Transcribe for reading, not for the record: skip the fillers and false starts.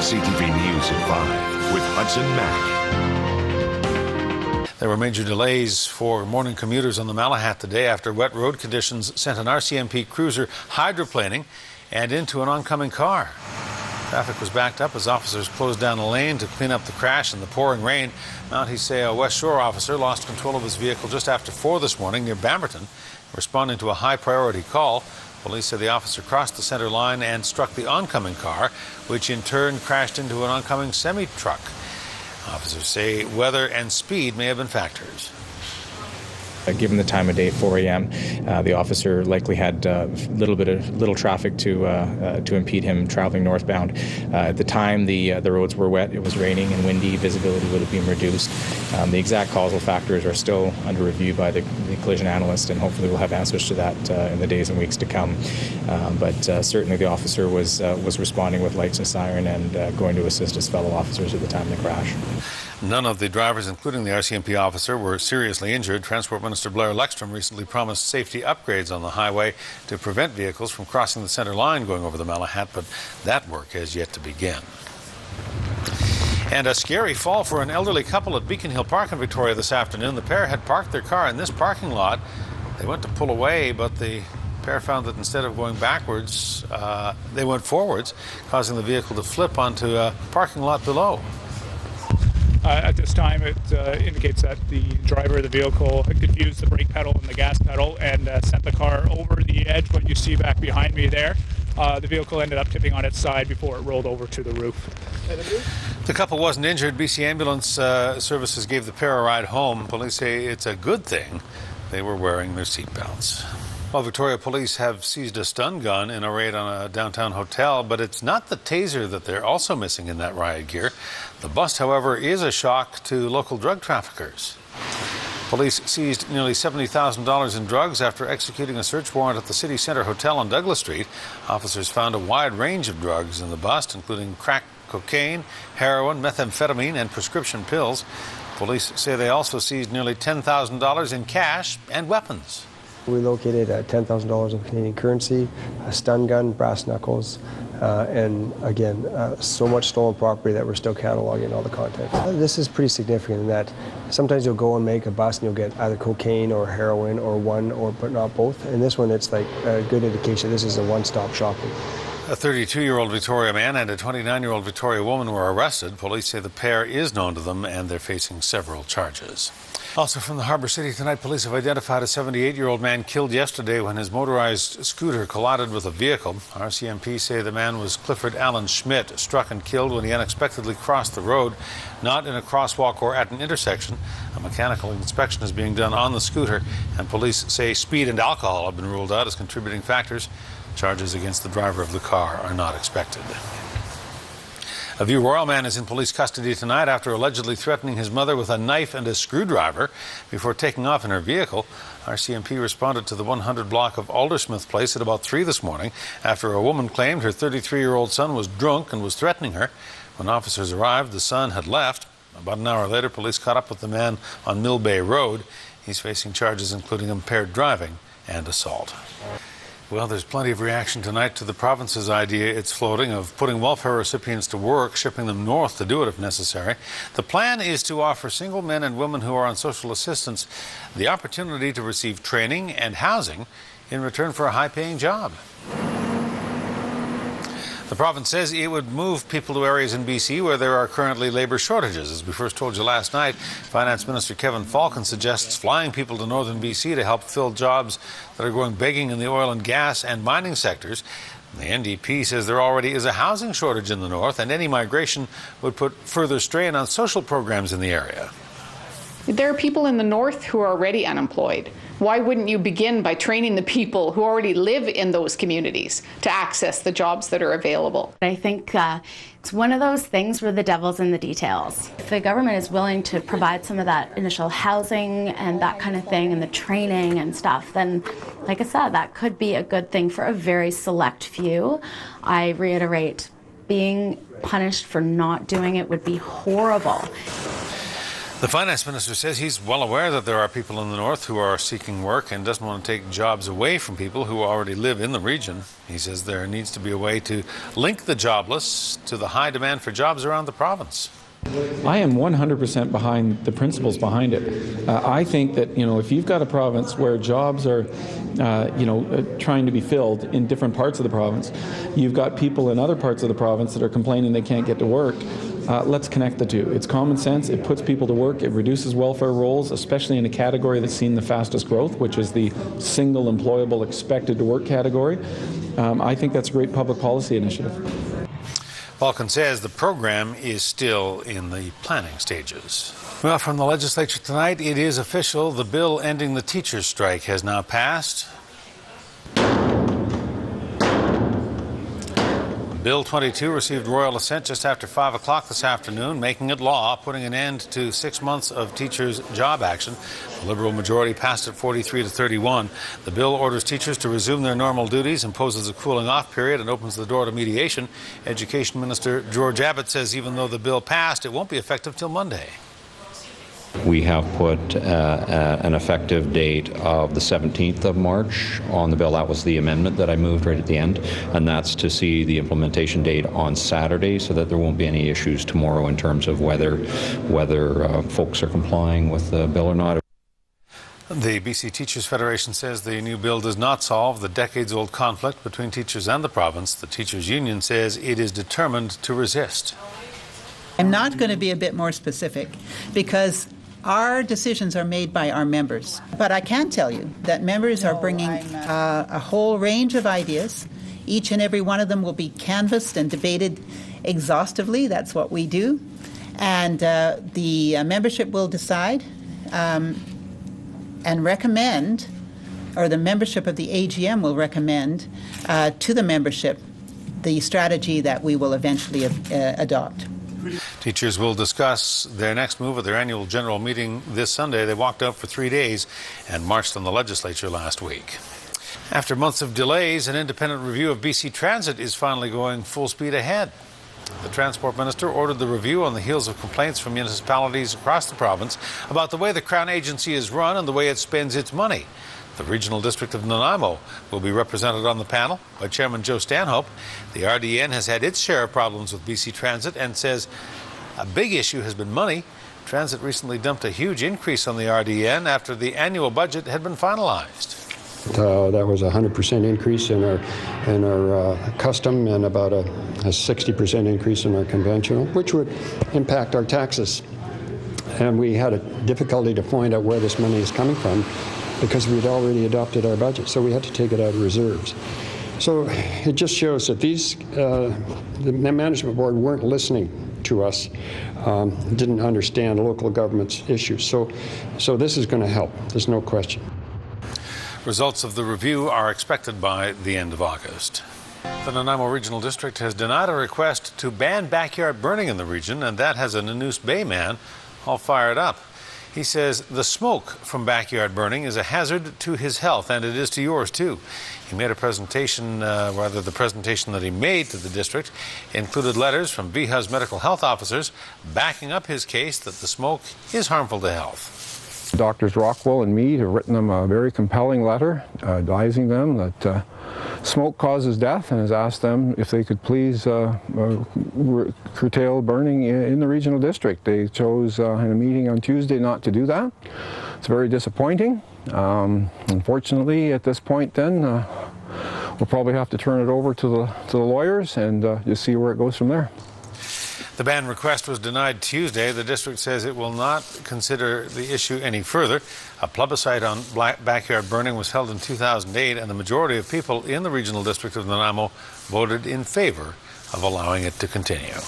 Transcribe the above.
CTV News at 5 with Hudson Mack. There were major delays for morning commuters on the Malahat today after wet road conditions sent an RCMP cruiser hydroplaning and into an oncoming car. Traffic was backed up as officers closed down a lane to clean up the crash in the pouring rain. Mount Hiseo West Shore officer lost control of his vehicle just after 4 this morning near Bamberton, responding to a high-priority call. Police say the officer crossed the center line and struck the oncoming car, which in turn crashed into an oncoming semi-truck. Officers say weather and speed may have been factors. Given the time of day, 4 a.m., the officer likely had little traffic to impede him traveling northbound. At the time, the roads were wet. It was raining and windy. Visibility would have been reduced. The exact causal factors are still under review by the collision analyst, and hopefully we'll have answers to that in the days and weeks to come. But certainly the officer was responding with lights and siren and going to assist his fellow officers at the time of the crash. None of the drivers, including the RCMP officer, were seriously injured. Transport Minister Blair Lekstrom recently promised safety upgrades on the highway to prevent vehicles from crossing the center line going over the Malahat, but that work has yet to begin. And a scary fall for an elderly couple at Beacon Hill Park in Victoria this afternoon. The pair had parked their car in this parking lot. They went to pull away, but the pair found that instead of going backwards, they went forwards, causing the vehicle to flip onto a parking lot below. At this time, it indicates that the driver of the vehicle had confused the brake pedal and the gas pedal and sent the car over the edge, what you see back behind me there. The vehicle ended up tipping on its side before it rolled over to the roof. The couple wasn't injured. BC Ambulance Services gave the pair a ride home. Police say it's a good thing they were wearing their seatbelts. Well, Victoria Police have seized a stun gun in a raid on a downtown hotel, but it's not the taser that they're also missing in that riot gear. The bust, however, is a shock to local drug traffickers. Police seized nearly $70,000 in drugs after executing a search warrant at the City Centre Hotel on Douglas Street. Officers found a wide range of drugs in the bust, including crack cocaine, heroin, methamphetamine, and prescription pills. Police say they also seized nearly $10,000 in cash and weapons. We located $10,000 of Canadian currency, a stun gun, brass knuckles, and again, so much stolen property that we're still cataloging all the contents. This is pretty significant in that sometimes you'll go and make a bust and you'll get either cocaine or heroin or one, but not both. In this one, it's like a good indication this is a one-stop shopping. A 32-year-old Victoria man and a 29-year-old Victoria woman were arrested. Police say the pair is known to them and they're facing several charges. Also from the Harbour City tonight, police have identified a 78-year-old man killed yesterday when his motorized scooter collided with a vehicle. RCMP say the man was Clifford Allen Schmidt, struck and killed when he unexpectedly crossed the road, not in a crosswalk or at an intersection. A mechanical inspection is being done on the scooter, and police say speed and alcohol have been ruled out as contributing factors. Charges against the driver of the car are not expected. A View Royal man is in police custody tonight after allegedly threatening his mother with a knife and a screwdriver before taking off in her vehicle. RCMP responded to the 100 block of Aldersmith Place at about 3 this morning after a woman claimed her 33-year-old son was drunk and was threatening her. When officers arrived, the son had left. About an hour later, police caught up with the man on Mill Bay Road. He's facing charges including impaired driving and assault. Well, there's plenty of reaction tonight to the province's idea it's floating of putting welfare recipients to work, shipping them north to do it if necessary. The plan is to offer single men and women who are on social assistance the opportunity to receive training and housing in return for a high-paying job. The province says it would move people to areas in BC where there are currently labour shortages. As we first told you last night, Finance Minister Kevin Falcon suggests flying people to northern BC to help fill jobs that are going begging in the oil and gas and mining sectors. The NDP says there already is a housing shortage in the north, and any migration would put further strain on social programs in the area. There are people in the north who are already unemployed. Why wouldn't you begin by training the people who already live in those communities to access the jobs that are available? I think it's one of those things where the devil's in the details. If the government is willing to provide some of that initial housing and that kind of thing and the training and stuff, then, like I said, that could be a good thing for a very select few. I reiterate, being punished for not doing it would be horrible. The finance minister says he's well aware that there are people in the north who are seeking work and doesn't want to take jobs away from people who already live in the region. He says there needs to be a way to link the jobless to the high demand for jobs around the province. I am 100% behind the principles behind it. I think that, if you've got a province where jobs are, trying to be filled in different parts of the province, you've got people in other parts of the province that are complaining they can't get to work. Let's connect the two. It's common sense. It puts people to work. It reduces welfare rolls, especially in a category that's seen the fastest growth, which is the single employable expected to work category. I think that's a great public policy initiative. FALCON says the program is still in the planning stages. Well, from the legislature tonight, it is official. The bill ending the teachers' strike has now passed. Bill 22 received royal assent just after 5 o'clock this afternoon, making it law, putting an end to 6 months of teachers' job action. The Liberal majority passed it 43 to 31. The bill orders teachers to resume their normal duties, imposes a cooling-off period, and opens the door to mediation. Education Minister George Abbott says even though the bill passed, it won't be effective till Monday. We have put an effective date of the 17th of March on the bill. That was the amendment that I moved right at the end, and that's to see the implementation date on Saturday so that there won't be any issues tomorrow in terms of whether folks are complying with the bill or not. The BC Teachers Federation says the new bill does not solve the decades-old conflict between teachers and the province. The teachers' union says it is determined to resist. I'm not going to be a bit more specific because our decisions are made by our members. But I can tell you that members are bringing a whole range of ideas. Each and every one of them will be canvassed and debated exhaustively. That's what we do. And the membership will decide and recommend, or the membership of the AGM will recommend to the membership the strategy that we will eventually adopt. Teachers will discuss their next move at their annual general meeting this Sunday. They walked out for 3 days and marched on the legislature last week. After months of delays, an independent review of BC Transit is finally going full speed ahead. The Transport Minister ordered the review on the heels of complaints from municipalities across the province about the way the Crown Agency is run and the way it spends its money. The Regional District of Nanaimo will be represented on the panel by Chairman Joe Stanhope. The RDN has had its share of problems with BC Transit and says a big issue has been money. Transit recently dumped a huge increase on the RDN after the annual budget had been finalized. That was a 100% increase in our custom and about a 60% increase in our conventional, which would impact our taxes. And we had a difficulty to find out where this money is coming from, because we'd already adopted our budget, so we had to take it out of reserves. So it just shows that the management board weren't listening to us, didn't understand local government's issues. So this is going to help, there's no question. Results of the review are expected by the end of August. The Nanaimo Regional District has denied a request to ban backyard burning in the region, and that has a Nanoose Bay man all fired up. He says the smoke from backyard burning is a hazard to his health, and it is to yours too. He made a presentation, the presentation that he made to the district included letters from VHU's medical health officers backing up his case that the smoke is harmful to health. Doctors Rockwell and Mead have written them a very compelling letter advising them that smoke causes death, and has asked them if they could please curtail burning in the regional district. They chose in a meeting on Tuesday not to do that. It's very disappointing. Unfortunately, at this point then, we'll probably have to turn it over to the lawyers and just see where it goes from there. The ban request was denied Tuesday. The district says it will not consider the issue any further. A plebiscite on backyard burning was held in 2008, and the majority of people in the Regional District of Nanaimo voted in favor of allowing it to continue.